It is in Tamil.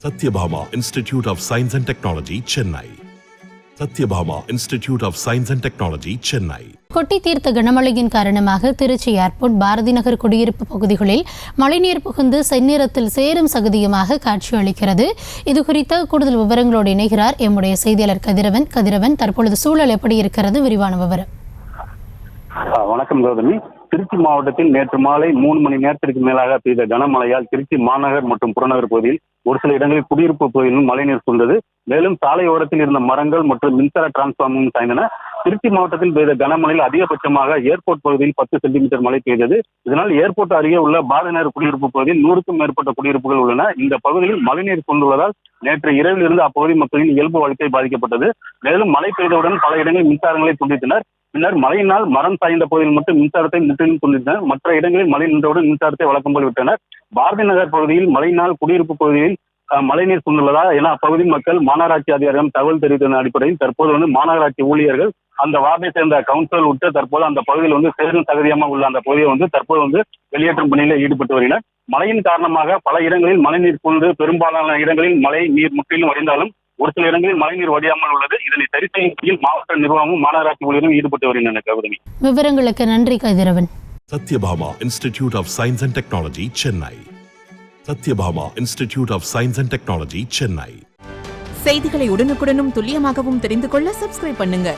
Satyabhama Institute of Science and Technology, Chennai. Satyabhama Institute of Science and Technology, Chennai. கொட்டி தீர்த்த கனமழையின் காரணமாக திருச்சி ஏர்போர்ட் பாரதி நகர் குடியிருப்பு பகுதிகளில் மழைநீர் புகுந்து செந்நிறத்தில் சேரும் சகதியுமாக காட்சியளிக்கிறது. இது குறித்த கூடுதல் விவரங்களோடு இணைகிறார் எம்முடைய செய்தியாளர் கதிரவன். தற்பொழுது சூழல் எப்படி இருக்கிறது? விரிவான விவரம். வணக்கம் கௌதமி. திருச்சி மாவட்டத்தில் நேற்று மாலை 3 மணி நேரத்திற்கு மேலாக பெய்த கனமழையால் திருச்சி மாநகர் மற்றும் புறநகர் பகுதியில் ஒரு சில இடங்களில் குடியிருப்பு பகுதியிலும் மழைநீர் சூழ்ந்தது. மேலும் சாலையோரத்தில் இருந்த மரங்கள் மற்றும் மின்சார டிரான்ஸ்பார்மரும் சாய்ந்தன. திருச்சி மாவட்டத்தில் பெய்த கனமழையில் அதிகபட்சமாக ஏர்போர்ட் பகுதியில் 10 சென்டிமீட்டர் மழை பெய்தது. இதனால் ஏர்போர்ட் அருகே உள்ள பாரதிநகர் குடியிருப்பு பகுதியில் 100க்கும் மேற்பட்ட குடியிருப்புகள் உள்ளன. இந்த பகுதியில் மழைநீர் சூழ்ந்துள்ளதால் நேற்று இரவிலிருந்து அப்பகுதி மக்களின் இயல்பு வாழ்க்கை பாதிக்கப்பட்டது. மேலும் மழை பெய்தவுடன் பல இடங்களில் மின்சாரங்களை துண்டித்தனர். பின்னர் மழையினால் மரம் சாய்ந்த பகுதியில் மட்டும் மின்சாரத்தை முற்றிலும் துண்டித்தனர். மற்ற இடங்களில் மழை நின்றவுடன் மின்சாரத்தை வழக்கம் போல் விட்டனர். பாரதி நகர் பகுதியில் மழையினால் குடியிருப்பு பகுதியில் மழைநீர் சூழ்ந்துள்ளதா என அப்பகுதி மக்கள் மாநகராட்சி அதிகாரிடம் தகவல் தெரிவித்ததன் அடிப்படையில் தற்போது மாநகராட்சி ஊழியர்கள் அந்த வார்டை சேர்ந்த கவுன்சிலர் உட்பட தற்போது அந்த பகுதியில் சேரும் சகதியாக உள்ள அந்த பகுதியை தற்போது வெளியேற்றும் பணியில் ஈடுபட்டு வருகின்றனர். மழையின் காரணமாக பல இடங்களில் மழைநீர் சூழ்ந்து பெரும்பாலான இடங்களில் மழை நீர் முற்றிலும் வடிந்தாலும் ஒரு சில இடங்களில் மழைநீர் வடியாமல் உள்ளது. இதனை சரி செய்யும் மாவட்ட நிர்வாகமும் மாநகராட்சி ஊழியரும் ஈடுபட்டு வருகின்றனர். கௌதமி, விவரங்களுக்கு நன்றி கதிரவன். Satyabhama Institute of Science and Technology, Chennai. Satyabhama Institute of Science and Technology, Chennai. செய்திகளை உடனுக்குடனும் துல்லியமாகவும் தெரிந்து கொள்ள சப்ஸ்கிரைப் பண்ணுங்க.